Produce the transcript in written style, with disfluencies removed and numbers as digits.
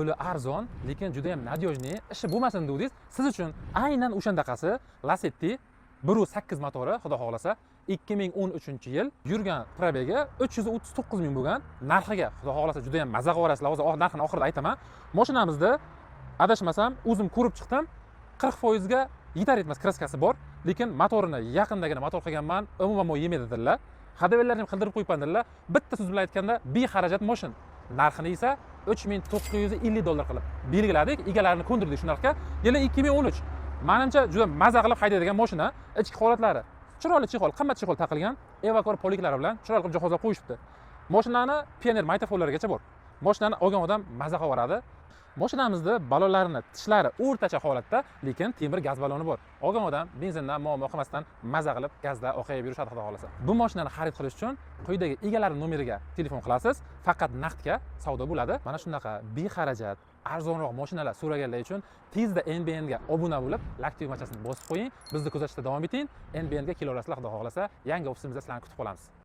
Yo'li arzon, lekin juda ham nadежный, ishi bo'lmasin degdingiz, siz uchun aynan o'shandaqasi Lacetti 1.8 motori, xudo xohlasa 2013-yil yurgan probegi 339 ming bo'lgan. Narxiga xudo xohlasa juda ham maza qilib olasizlar. Hozir narxini oxirida aytaman. Mashinamizda adashmasam o'zim ko'rib chiqdim, 40% ga yetar etmas kraskasi bor, lekin motorini yaqindagina motor qilganman, umuman yemaydi dedilar. Hadavellarni ham qildirib qo'yibman dedilar. Bitta so'z bilan aytganda, bexarajat mashin. Narxini esa $3950 qilib belgiladik, egalarini ko'ndirdik shu narxga. Yili 2013. Menimcha juda maza qilib haydaydigan mashina, ichki holatlari chiroyli chexol, qimmat chexol taqilgan, evakor poliklari bilan chiroyli qilib jihozlab qo'yishibdi. Mashinani pioner maytafonlarigacha bor. Mashinani olgan odam maza qilaveradi. Mashinamizda balonlarini tishlari o'rtacha holatda, lekin temir gaz baloni bor. Olgan odam benzindan muammo qilmasdan maza qilib gazda oqayib yurishadi xudo xolasa. Bu mashinani xarid qilish uchun quyidagi egalari nomeriga telefon qilasiz, faqat naqdga savdo bo'ladi. Mana shunaqa bexarajat, arzonroq mashinalar so'raganlar uchun tezda NBN ga obuna bo'lib, like tugmachasini bosib qo'ying. Bizni kuzatishda davom eting. NBN ga kelaverasizlar xudo xolasa. Yangi ofisimizda sizlarni kutib qolamiz.